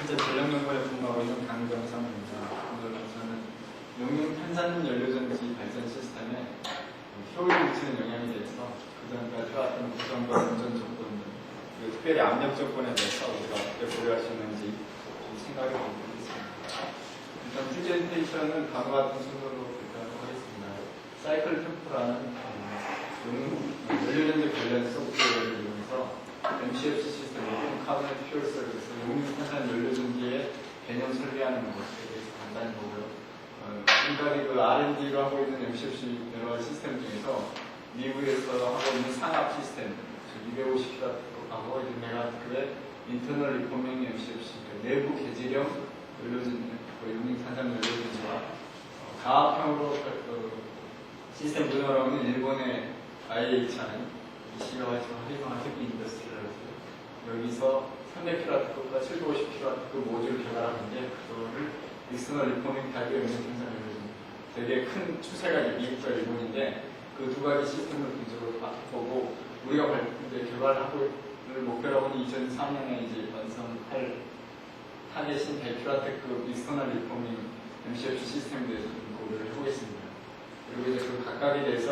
현재 전력 연구에 근무하고 있는 강병상입니다. 오늘 저는 용융 탄산 연료전지 발전 시스템에 효율을 미치는 영향에 대해서 그전까지 해왔던 구성과 운전 조건들, 그리고 특별히 압력 조건에 대해서 우리가 어떻게 고려할 수 있는지 좀 생각해 보겠습니다. 일단 프레젠테이션은 다음과 같은 순서로 발표하도록 하겠습니다. 사이클 템포라는 연료전지 관련 소프트웨어를 이용해서 MCFC 시스템, 카보네이트 퓨얼 서비스, 용융 탄산 연료전지의 개념 설계하는 것에 대해서 간단히 보고요. 지금까지 그 R&D로 하고 있는 MCFC 여러 시스템 중에서 미국에서 하고 있는 산업 시스템, 250kW하고 1메가와트급의 인터널 리포밍 MCFC, 내부 개질형 연료전지, 용융 탄산 연료전지와 가압형으로 시스템 분야로 하는 일본의 IHI, 이시가와 헤이먼 헤비 인더스트리라고 여기서 300kW급과 750kW급 모듈을 개발하는데 그거를 익스터널 리포밍 타입의 용융 탄산 연료전지, 되게 큰 추세가 미국과 일본인데 그 두 가지 시스템을 분석을 보고 우리가 개발하고 목표로 하는 2003년에 이제 완성할 타겟인 100kW급 익스터널 리포밍 MCFC 시스템에 대해서 좀 고려를 해보겠습니다. 그리고 이제 그 각각에 대해서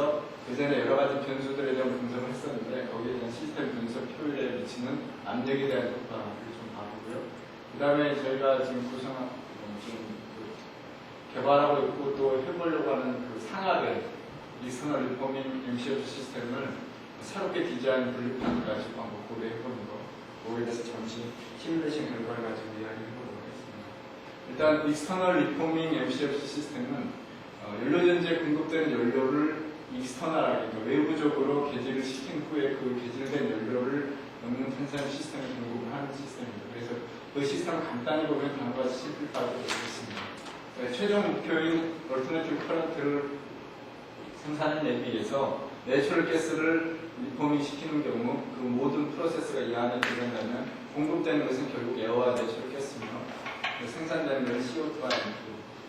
그전에 여러 가지 변수들에 대한 분석을 했었는데 거기에 대한 시스템 분석 효율에 미치는 압력에 대한 효과를 좀 봐보고요. 그 다음에 저희가 지금 개발하고 있고 또 해보려고 하는 그 상하된 익스터널 리포밍 MCFC 시스템을 새롭게 디자인 분류판을 가지고 한번 고려해보는 거, 거기에 대해서 잠시 시뮬레이션 결과를 가지고 이야기해보도록 하겠습니다. 일단 익스터널 리포밍 MCFC 시스템은 연료전지에 공급되는 연료를 익스터널하게, 외부적으로 개질을 시킨 후에 그 개질된 연료를 용융 탄산 시스템에 공급을 하는 시스템입니다. 그래서 그 시스템을 간단히 보면 다음과 같이 심플하게 되겠습니다. 최종 목표인 얼터너티브 커런트를 생산해내기 위해서 내추럴 가스를 리포밍 시키는 경우 그 모든 프로세스가 이 안에 들어간다면 공급되는 것은 결국 에어와 내추럴 가스며 생산되는 것은 CO2와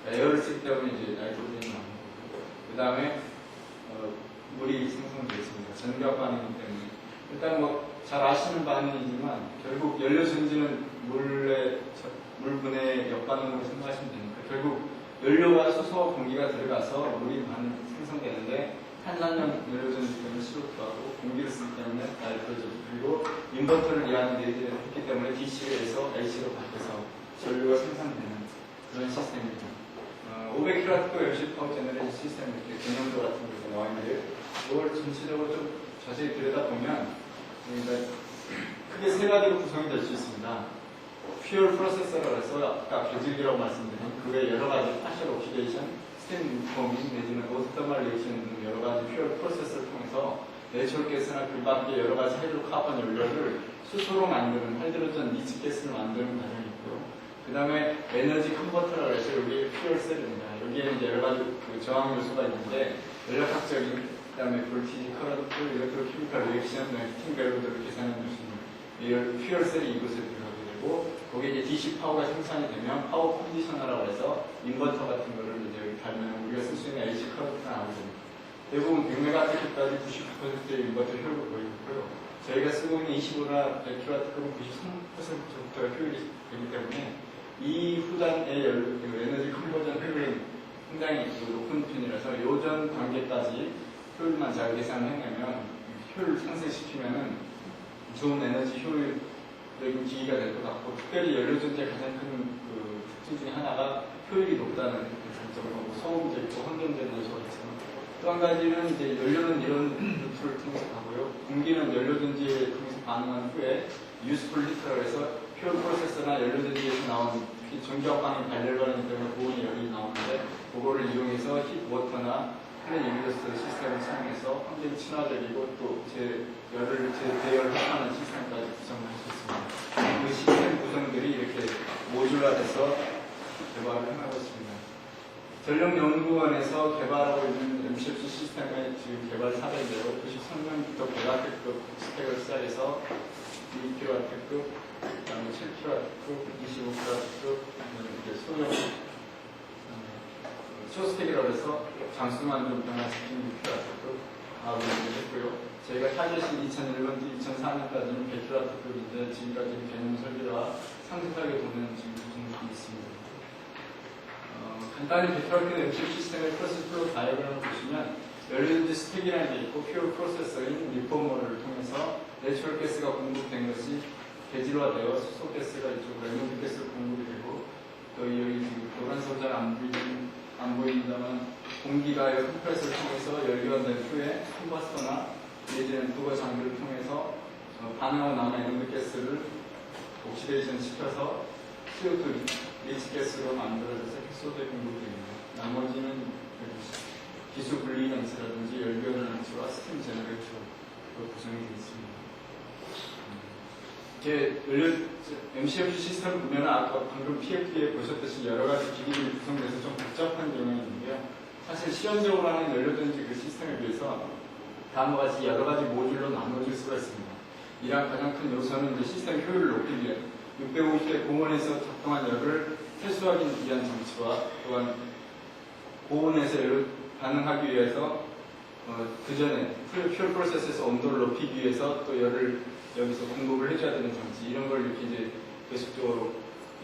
에어를 쓰기 때문에 이제 나이트로젠이 나오는 거고, 그 다음에 물이 생성되었습니다. 전기화 반응이기 때문에. 일단 뭐 잘 아시는 반응이지만 결국 연료전지는 물분해 역반응으로 생각하시면 되니까 결국 연료와 수소와 공기가 들어가서 물이 생성되는데 탄산형 연료전지 때문에 CO2하고 공기를 쓰기 때문에 나이트로젠, 그리고 인버터를 이하는 내지를 했기 때문에 DC에서 AC로 바뀌어서 전류가 생산되는 그런 시스템입니다. 500kW MC 파워 제너레이션 시스템 이렇게 개념도 같은 게 나와 있는데 이걸 전체적으로 좀 자세히 들여다보면 크게 세 가지로 구성이 될 수 있습니다. 퓨얼 프로세서라고 해서 아까 개질기라고 말씀드린 그 외 여러 가지 파셜 오키데이션, 스팀 리포밍 내지는 오토터멀 리액션 등 여러 가지 퓨얼 프로세서를 통해서 내추럴 가스나 그 밖에 여러 가지 하이드로카본 연료를 수소로 만드는 하이드로전 리치 가스를 만드는 과정이 있고요. 그 다음에 에너지 컨버터라고 해서 여기 퓨얼 셀입니다. 여기에는 이제 여러 가지 그 저항 요소가 있는데 연력학적인, 그 다음에 볼티지, 커런트, 일렉트로케미컬 리액션, 히팅 밸브들을 계산해 줄 수 있는 퓨얼 셀이 이곳에 들어가게 되고, 거기에 이제 DC 파워가 생산이 되면 파워 컨디셔너라고 해서 인버터 같은 거를 이제 여기 달면 우리가 쓸 수 있는 AC 커런트가 나오게 됩니다. 대부분 100메가와트까지 99%의 인버터 효율을 보이고 있고요. 저희가 쓰고 있는 25나 100kW급은 93%부터 효율이 되기 때문에 이 후단의 에너지 컨버전 효율은 상당히 높은 편이라서 요전 단계까지 효율만 잘 계산해내면 효율을 상승시키면은 좋은 에너지 효율적인 기기가 될 것 같고, 특별히 연료전지의 가장 큰 그 특징 중에 하나가 효율이 높다는 장점으로 소음도 있고 환경적인 요소가 있지만, 또 한 가지는 이제 연료는 이런 루트를 통해서 가고요. 공기는 연료전지에 통해서 반응한 후에 유스풀 히터라고 해서 퓨얼 프로세서나 연료전지에서 나온 전기화 반응이 발열반응이기 때문에 고온이 열이 나오는데 그거를 이용해서 히트워터나 플랜 유니버스 시스템을 사용해서 환경 친화적이고 또 대열하는 시스템까지 구성을 할 수 있습니다. 그 시스템 구성들이 이렇게 모듈화돼서 개발을 해나가고 있습니다. 전력연구원에서 개발하고 있는 MCFC 시스템의 지금 개발 사례인데요. 93년부터 100W급 스펙을 시작해서 2kW급, 그 다음에 7kW급, 25kW급, 소형 초스펙이라고 해서 장수만 좀 변화시킨 6kW급 아웃을 했고요. 저희가 타겟이 2001년부터 2004년까지는 100kW급인데 지금까지는 개념 설계와 상세하게 도는 지금 있습니다. 간단히 베트럴킨 MCU 시스템의 프로세스 플로우 다이어그램을 보시면 연료전지 스택이라는 게 있고 퓨어 프로세서인 리포머를 통해서 내추럴 가스가 공급된 것이 대질화되어 수소 가스가 이쪽으로 에너지 가스로 공급이 되고 또 여기 노란색 안 보인다만 공기가 컴프레서를 통해서 연료가 된 후에 컴버스터나 내지는 부거 장비를 통해서 반응하고 남은 에너지 가스를 옥시데이션 시켜서 CO2 리치 가스로 만들어져서 햇소도에 공급됩니다. 나머지는 기수 분리 장치라든지 열변 장치와 스팀 제너레이터로 구성이 되어 있습니다. MCFG 시스템을 보면 아까 방금 PFD에 보셨듯이 여러 가지 기기들이 구성돼서 좀 복잡한 경향이 있는데요. 사실 시험적으로 하는 연료전지 그 시스템에 비해서 다음과 같이 여러 가지 모듈로 나눠질 수가 있습니다. 이러한 가장 큰 요소는 이제 시스템 효율을 높이기 위해 650대 공원에서 작동한 열을 회수하기 위한 장치와 또한 고온에서 열을 반응하기 위해서 그 전에 퓨어 프로세스에서 온도를 높이기 위해서 또 열을 여기서 공급을 해줘야 되는 장치 이런 걸 이렇게 이제 계속적으로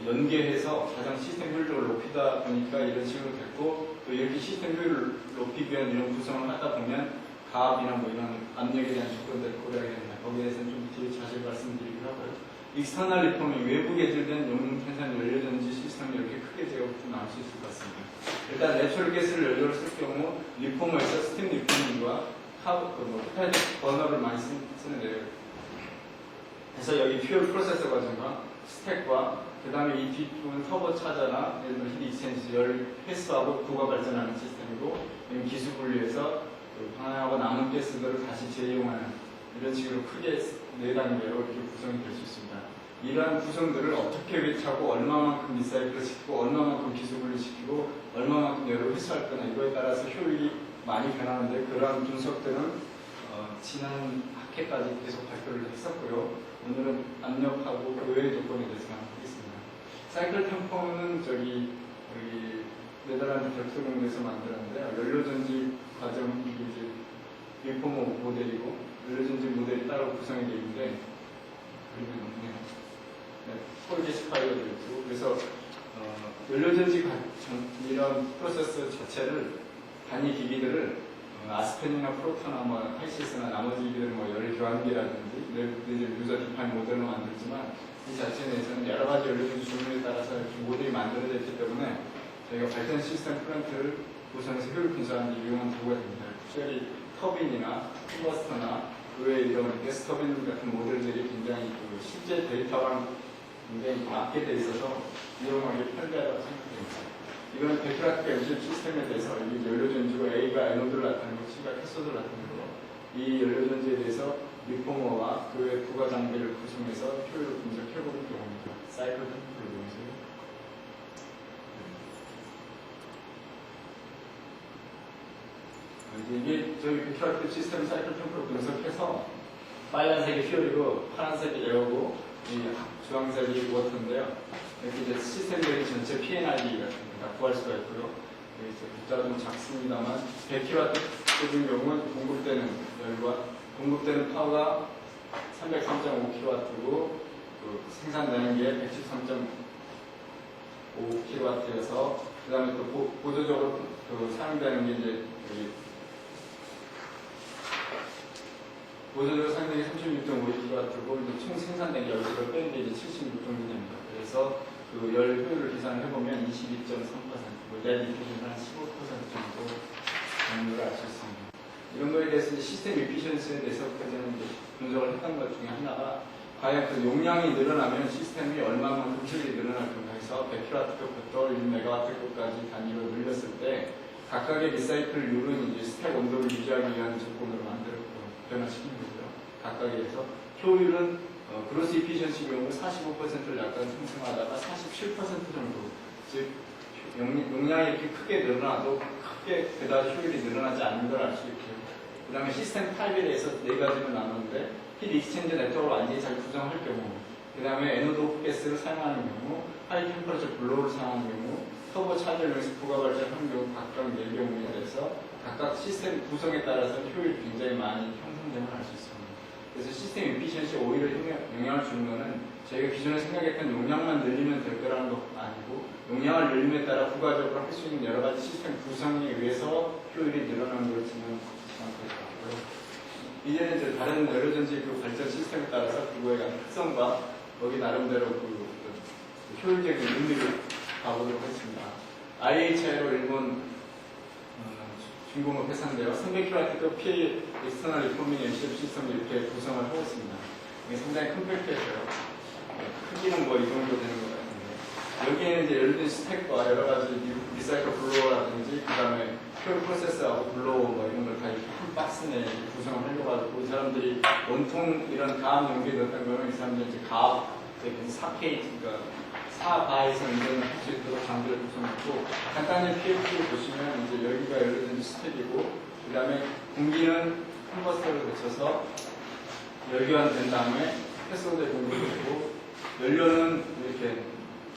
연계해서 가장 시스템 효율을 높이다 보니까 이런 식으로 됐고 또 이렇게 시스템 효율을 높이기 위한 이런 구성을 하다 보면 가압이나 뭐 이런 압력에 대한 조건들을 고려하게 됩니다. 거기에 대해서는 좀 뒤에 자세히 말씀드리기로 하고요. 익스터널 리폼이 외부 개질된 용융 생산 연료전지 시스템이 이렇게 크게 제가 좀 나올 수 있을 것 같습니다. 일단 내추럴 가스를 연료로 쓸 경우 리폼에서 스팀 리폼과 히타이드 버너를 많이 쓰는데요. 그래서 여기 퓨얼 프로세서 과정과 스택과 그 다음에 이 뒷부분 터보 차저나 예를 들어 히트 익스체인지 열 회수하고 부가 발전하는 시스템이고 기수 분리해서 방향하고 남은 가스들을 다시 재이용하는 이런 식으로 크게 4단계로 이렇게 구성이 될 수 있습니다. 이러한 구성들을 어떻게 배치하고 얼마만큼 리사이클을 시키고 얼마만큼 기수 분리시키고 얼마만큼 열을 회수할 거나 이거에 따라서 효율이 많이 변하는데 그러한 분석들은 지난 학회까지 계속 발표를 했었고요. 오늘은 압력하고 그 외의 조건에 대해서만 하겠습니다. 사이클 템포는 여기 네덜란드 벽토공에서 만들었는데요. 연료전지 과정 이제 리포머 모델이고 연료전지 모델이 따로 구성이 되어 있는데 폴게스파이어도 있고 그래서 연료전지 이런 프로세스 자체를 단위 기기들을 아스펜이나 프로토나 뭐 하이시스나 나머지 기기들은 뭐 열 교환기라든지 유저 디파인 모델로 만들지만 이 자체 내에서는 여러 가지 연료전지 종류에 따라서 이렇게 모델이 만들어져 있기 때문에 저희가 발전 시스템 플랜트를 구성해서 효율 분석하는 데 이용한 도구가 됩니다. 특별히 터빈이나 컴버스터나 그 외에 이런 가스 터빈 같은 모델들이 굉장히 실제 데이터랑 굉장히 맞게 돼 있어서 이용하기 편리하다고 생각됩니다. 이건 베트라틱 MCU 시스템에 대해서 이 연료전지고 A가 에노드를 나타내고 C가 캐소드를 나타내고 이 연료전지에 대해서 리포머와 그 외 부가 장비를 구성해서 효율을 분석해보는 경우입니다. 사이클 템플을 이용해서요. 이게 저희 베트라틱 시스템 사이클 템플을 분석해서 빨간색이 퓨얼이고 파란색이 에어고 이 주황색이 워터인데요. 이렇게 이제 시스템적인 전체 P&ID 같은 구할 수가 있고요. 숫자가 좀 작습니다만 100kW급인 경우는 공급되는 파워가 303.5kW고 생산되는 게 113.5kW여서 그 다음에 또 보조적으로 사용되는 게 이제 보조적으로 사용되는 게 36.5kW고 총 생산된 게 여기서 빼는 게 이제 76 정도 됩니다. 그래서 그 열 효율을 계산을 해보면 22.3%, net efficiency 한 15% 정도 되는 걸 알 수 있습니다. 이런 거에 대해서 시스템 에피션시에 대해서까지는 분석을 했던 것 중에 하나가 과연 그 용량이 늘어나면 시스템이 얼마만큼 효율이 늘어날 건가 해서 100kW급부터 1MW급까지 단위로 늘렸을 때 각각의 리사이클률은 이제 스택 온도를 유지하기 위한 조건으로 만들었고 변화시킨 거고요. 각각에서 효율은 그로스 이피션시 경우 45%를 약간 상승하다가 47% 정도, 즉 용량이 이렇게 크게 늘어나도 크게 그다지 효율이 늘어나지 않는 걸 알 수 있고요. 그 다음에 시스템 타입에 대해서 4가지로 나누는데 히트 익스체인지 네트워크를 완전히 잘 구성할 경우, 그 다음에 에노드 오프 가스를 사용하는 경우, 하이 템퍼러처 블로우를 사용하는 경우, 터보 차저를 위해서 부가 발전하는 경우 각각 4경우에 대해서 각각 시스템 구성에 따라서 효율이 굉장히 많이 형성됨을 알 수 있습니다. 그래서 시스템 에피션시에 오히려 영향을 주는 거는 저희가 기존에 생각했던 용량만 늘리면 될 거라는 거 아니고 용량을 늘림에 따라 부가적으로 할 수 있는 여러 가지 시스템 구성에 의해서 효율이 늘어나는 걸 지금 생각할 것 같고요. 이제는 이제 다른 여러 전지 그 발전 시스템에 따라서 그거에 대한 특성과 거기 나름대로 그 효율적인 의미를 가보도록 하겠습니다. IHI로 일본 중공업 회사인데요. 300kW PA 익스터널 리포밍 MCF 시스템을 이렇게 구성을 하고 있습니다. 이게 상당히 컴팩트해서요. 크기는 뭐 이 정도 되는 것 같은데 여기에는 이제 예를 들면 스택과 여러 가지 리사이클 블로어라든지 그 다음에 퓨어 프로세서하고 블로어 뭐 이런 걸 다 이렇게 큰 박스 내에 구성을 하려고 하고 이 사람들이 온통 이런 가압 용기에 넣었던 거는 이 사람들이 이제 가압 4K 그러니까 4바에서 운전을 할 수 있도록 장비를 구성했고 간단히 PF를 보시면 이제 여기가 예를 들면 스택이고 그 다음에 공기는 컨버스터를 거쳐서 열교환된 다음에 캐소드에 공급되고 연료는 이렇게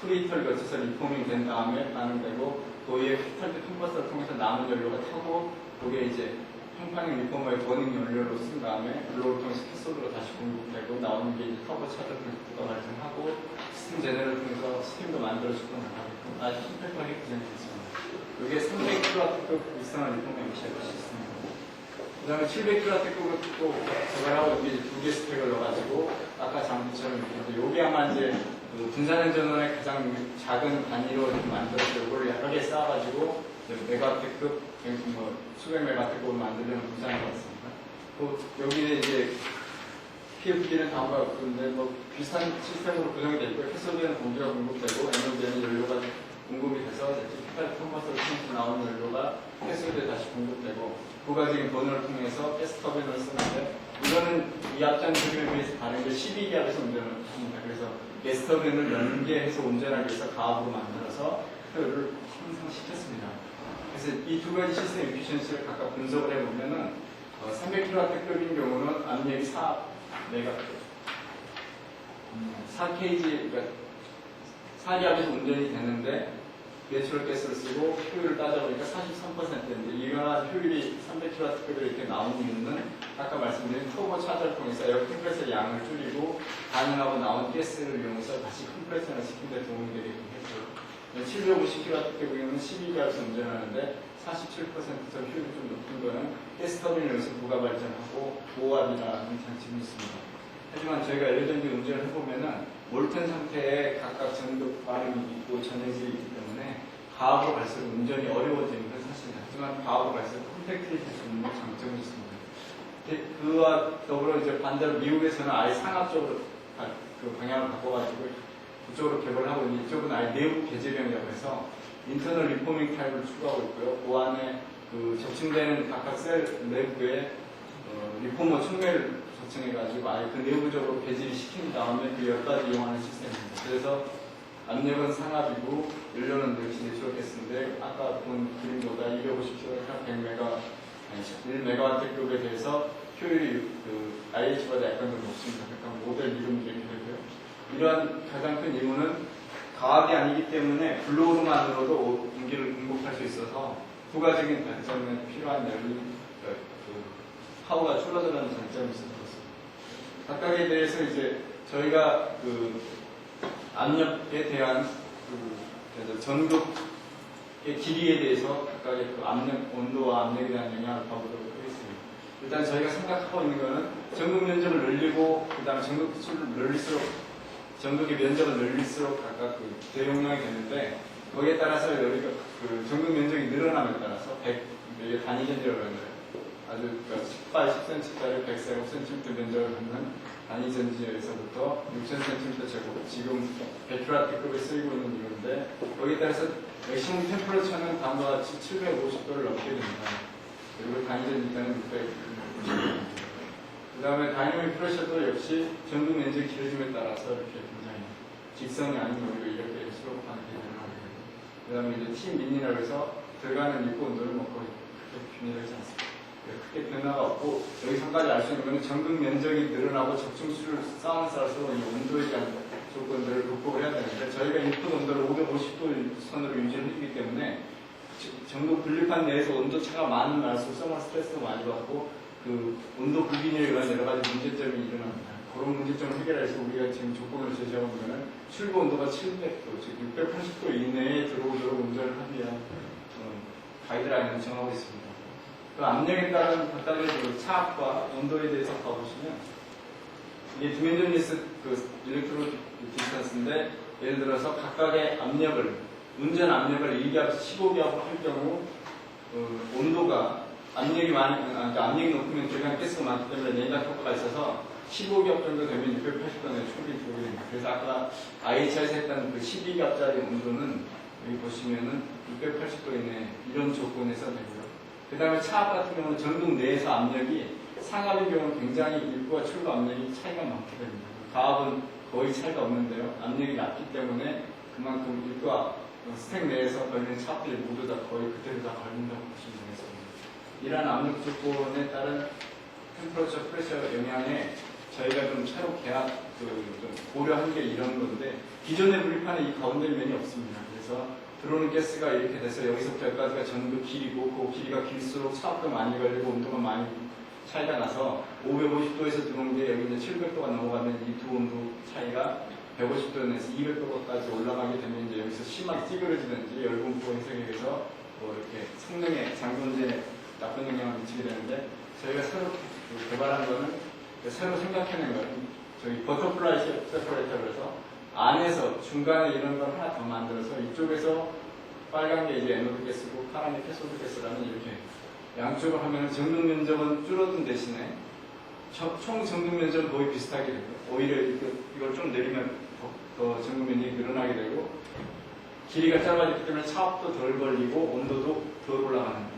프리히터를 거쳐서 리포밍 된 다음에 반응되고 도의의 히터드 컨버스터를 통해서 남은 연료가 타고 그게 이제 평판형 리포머의 버닝 연료로 쓴 다음에 블로우를 통해서 캐소드로 다시 공급되고 나오는 게 이제 터보 차들 통해서 부가 발생하고 스팀 제너를 통해서 스팀도 만들어주고 나가게끔 아주 심플하게 구성이 됐습니다. 이게 300kW급 일상한 리포머 MCF 시스템입니다. 그 다음에 700kW급을 또 개발하고 이게 두 개 스펙을 넣어가지고 아까 장비처럼 이렇게 요게 아마 이제 그 분산전원의 가장 작은 단위로 만들어서 이걸 여러 개 쌓아가지고 메가와트급 뭐 수백 메가와트급을 만들려는 분산인 것 같습니다. 또 여기에 이제 PFD는 다음과 같은데 뭐 비슷한 시스템으로 구성이 되어 있고 캐소드에는 공기가 공급되고 에너지에는 연료가 공급이 돼서 히터 컨버터를 통해서 나오는 연료가 캐소드에 다시 공급되고 부가적인 버너를 통해서 가스 터빈을 쓰는데 이거는 이 앞전 기술에 비해서 다른 게 12기압에서 운전을 합니다. 그래서 가스 터빈을 연계해서 운전하기 위해서 가압으로 만들어서 효율을 향상시켰습니다. 그래서 이 두 가지 시스템 에피션시를 각각 분석을 해보면은 300kW급인 경우는 압력이 4kg, 그러니까 4기압에서 운전이 되는데 내추럴 가스를 쓰고 효율을 따져보니까 43%인데 이러한 효율이 300kW급으로 이렇게 나오는 이유는 아까 말씀드린 터보 차저를 통해서 에어 컴프레서 양을 줄이고 반응하고 나온 가스를 이용해서 다시 컴프레서를 시키는 데 도움이 되게끔 했죠. 750kW급이면 12기압에서 운전하는데 47%더 효율이 좀 높은 거는 가스 터빈을 이용해서 부가 발전하고 보호압이라는 장점이 있습니다. 하지만 저희가 LNG 운전을 해보면은 몰튼 상태에 각각 전극 반응이 있고 전해질이 있기 때문에 가압으로 갈수록 운전이 어려워지는 건 사실입니다. 하지만 가압으로 갈수록 컴팩트해질 수 있는 장점이 있습니다. 그와 더불어 이제 반대로 미국에서는 아예 상압적으로 그 방향을 바꿔가지고 그쪽으로 개발을 하고 있는데 이쪽은 아예 내부 개제형이라고 해서 인터널 리포밍 타입을 추구하고 있고요. 그 안에 그 적층되는 각각 셀 내부에 리포머 촉매를 적층해가지고 아예 그 내부적으로 배질이 시킨 다음에 그 열까지 이용하는 시스템입니다. 그래서 압력은 상압이고 연료는 역시 내추럴 가스인데 아까 본 그림보다 250kg, 1메가와트급에 대해서 효율이 그 IH보다 약간 더 높습니다. 그러니까 모델 이름이 이렇게 되고요. 이러한 가장 큰 이유는 가압이 아니기 때문에 블로우로만으로도 공기를 공급할 수 있어서 부가적인 발전에 필요한 연료, 파워가 줄어드는 장점이 있어서 그렇습니다. 각각에 대해서 이제 저희가 그 압력에 대한 그 전극의 길이에 대해서 각각의 그 압력, 온도와 압력에 대한 영향을 봐보도록 하겠습니다. 일단 저희가 생각하고 있는 것은 전극 면적을 늘리고 그 다음에 전극 수를 늘릴수록 전극의 면적을 늘릴수록 각각 그 대용량이 되는데 거기에 따라서 여기가 그 전극 면적이 늘어남에 따라서 100, 이게 단위전지라고 하는 거예요. 아주 18, 10cm짜리 145cm 면적을 갖는 단위전지에서부터 6000cm 제곱, 지금 100kW급에 쓰이고 있는 이유인데 거기에 따라서 맥시멈 템퍼러처는 다음과 같이 750도를 넘게 됩니다. 그리고 단위전지는 690도. 그 다음에 다이내믹 프레셔도 역시 전극 면적이 길어짐에 따라서 이렇게 굉장히 직선이 아닌 거리로 이렇게 수록하게 되는 거예요. 그 다음에 이제 T민이라고 해서 들어가는 입고 온도를 먹고 그렇게 균일하지 않습니다. 크게 변화가 없고 여기서 한 가지 알 수 있는 것은 전극 면적이 늘어나고 적중수를 쌓아서 이 온도에 대한 조건들을 극복을 해야 되는데 저희가 인풋 온도를 550도 선으로 유지를 해주기 때문에 전극 분리판 내에서 온도 차가 많은 날수록 서머 스트레스도 많이 받고 그 온도 불균형에 의한 여러 가지 문제점이 일어납니다. 그런 문제점을 해결해서 우리가 지금 조건을 제시하고 보면은 출고 온도가 700도, 즉 680도 이내에 들어오도록 운전을 하기 위한 가이드라인을 정하고 있습니다. 그 압력에 따른 각각의 그 차압과 온도에 대해서 봐보시면 이게 디멘전리스 그 일렉트로 디스턴스인데 예를 들어서 각각의 압력을 운전 압력을 1기압, 15기압으로 할 경우 온도가 압력이 압력이 높으면 들어가는 가스가 많기 때문에 내각 효과가 있어서 15기압 정도 되면 680도 내에 충분히 들어오게 됩니다. 그래서 아까 IHR에서 했던 그 12기압짜리 온도는 여기 보시면은 680도 이내 이런 조건에서 되고요. 그 다음에 차압 같은 경우는 전극 내에서 압력이 상압의 경우는 굉장히 일부와 출구 압력이 차이가 많게 됩니다. 가압은 거의 차이가 없는데요. 압력이 낮기 때문에 그만큼 일부와 스택 내에서 걸리는 차압들이 모두 다 거의 그대로 다 걸린다고 보시면 되겠습니다. 이러한 압력 조건에 따른 템퍼러처 프레셔 영향에 저희가 좀 차로 계약 좀 고려한 게 이런 건데 기존의 분리판에 이 가운데 면이 없습니다. 그래서 들어오는 가스가 이렇게 돼서 여기서부터 여기까지가 전극 길이고 그 길이가 길수록 차압도 많이 걸리고 온도가 많이 차이가 나서 550도에서 들어온 게 여기 이제 700도가 넘어가면 이 두 온도 차이가 150도에서 200도까지 올라가게 되면 이제 여기서 심하게 찌그러지든지 열분포 해석에 의해서 뭐 이렇게 성능에 장군제 나쁜 영향을 미치게 되는데 저희가 새로 개발한 거는 새로 생각해낸 거예요. 저희 버터플라이 세퍼레이터를 해서 안에서 중간에 이런 걸 하나 더 만들어서 이쪽에서 빨간 게 이제 에노드 가스고 파란 게 캐소드 가스라는 이렇게 양쪽을 하면 정등 면적은 줄어든 대신에 총 정등 면적은 거의 비슷하게 되고 오히려 이걸 좀 내리면 더 정등 면적이 늘어나게 되고 길이가 짧아지기 때문에 차압도 덜 걸리고 온도도 덜 올라가는 거예요.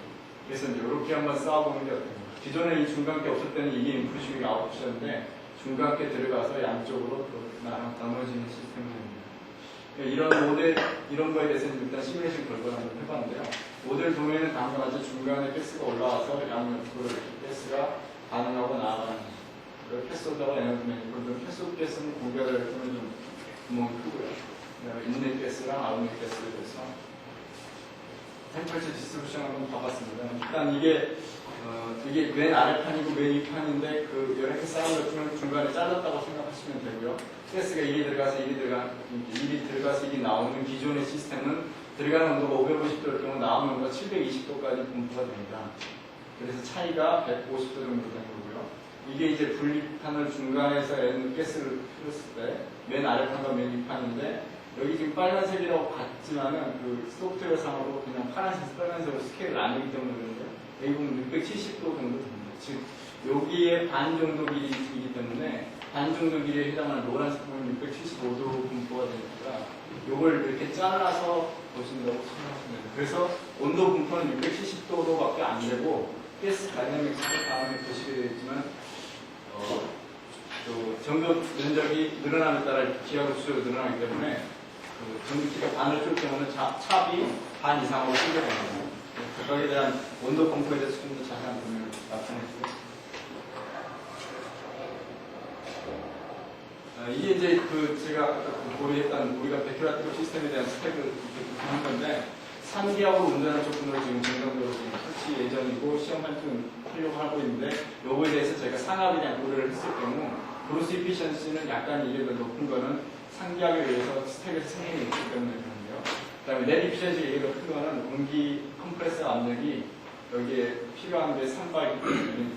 그래서 이제 이렇게 한번 쌓아보는 게 어떨까. 기존에 이 중간계 없을 때는 이게 인풋이 아웃풋이었는데 중간계 들어가서 양쪽으로 나눠지는 시스템이 됩니다. 이런 모델, 이런 거에 대해서는 일단 시뮬레이션 결과를 한번 해봤는데요. 모델 도면은 다음과 같이 중간에 가스가 올라와서 양옆으로 가스가 반응하고 나아가는 거죠. 캐소드와 에너지맨, 그리고 캐소드 가스는 공개가 될 때는 좀 구멍이 크고요. 인넷 가스랑 아웃넷 가스에 대해서 템퍼처 디스트리뷰션 한번 봐봤습니다. 일단 이게 맨 아래판이고 맨 위판인데 그 이렇게 쌓은 것 중에 중간에 잘랐다고 생각하시면 되고요. 가스가 1이 들어가서 1이 들어가서 1이 나오는 기존의 시스템은 들어가는 온도가 550도일 경우 나오는 온도가 720도까지 분포가 됩니다. 그래서 차이가 150도 정도 되는 거고요. 이게 이제 분리판을 중간에서 가스를 풀었을 때 맨 아래판과 맨 위판인데 여기 지금 빨간색이라고 봤지만은 그 소프트웨어 상으로 그냥 파란색, 빨간색으로 스케일을 나누기 때문에 그런데 여기 보면 670도 정도 됩니다. 즉 여기에 반 정도 길이이기 때문에 반 정도 길이에 해당하는 노란색 부분은 675도 분포가 되니까 이걸 이렇게 잘라서 보신다고 생각하시면 됩니다. 그래서 온도 분포는 670도로밖에 안 되고 가스 다이내믹스를 다음에 보시게 되겠지만 전극 면적이 늘어남에 따라 기하로 수적으로 늘어나기 때문에 그 전기키가 반을 줄 경우는 차압이 반 이상으로 생겨납니다. 각각에 대한 온도 분포에 대해서 좀 더 자세한 설명을 나타내주겠습니다. 이게 이제 제가 아까 고려했던 우리가 100kW 시스템에 대한 스펙을 이렇게 한 건데 3기압으로 운전하는 조건으로 지금 정상적으로 지금 설치 예정이고 시험 하려고 하고 있는데 요거에 대해서 저희가 상압에 대한 고려를 했을 경우 브루스 이피션시는 약간 이게 더 높은 거는 3기압에 의해서 스택에서 성능이 있기 때문에 그런데요. 그 다음에 넷 이피션시가 이게 더 큰 거는 공기 컴프레서 압력이 여기에 필요한 게 3바이기 때문에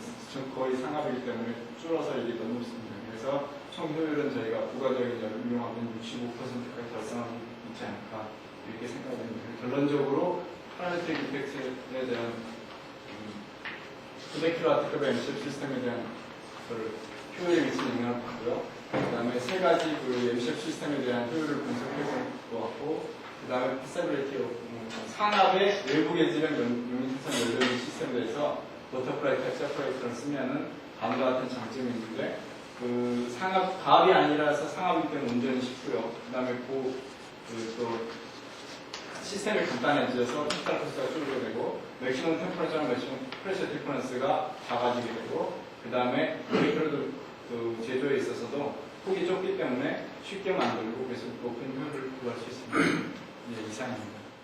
거의 상압이기 때문에 줄어서 이게 더 높습니다. 그래서 총 효율은 저희가 부가적인 열을 이용하면 65%까지 달성하고 있지 않을까 이렇게 생각합니다. 결론적으로 플라네터리 이펙트에 대한 900kW급 MCF 시스템에 대한 효율에 미치는 영향을 받고요. 그 다음에 세 가지 MCF 시스템에 대한 효율을 분석해 본 것 같고, 그 다음에 패서빌리티 상압의 외부 계지령 용인생산 연료 시스템에 대해서 버터플라이 세퍼레이터를 쓰면은 다음과 같은 장점이 있는데 상압 가압이 아니라서 상압이기 때문에 운전이 쉽고요. 그 다음에 또 시스템이 간단해져서 토탈 코스트가 줄게 되고 맥시멈 템퍼러처랑 맥시멈 프레셔 디퍼런스가 작아지게 되고 그 다음에 브레이크로드 제조에 있어서도 폭이 좁기 때문에 쉽게 만들고 그래서 높은 효율을 구할 수 있습니다. 네, 이상입니다.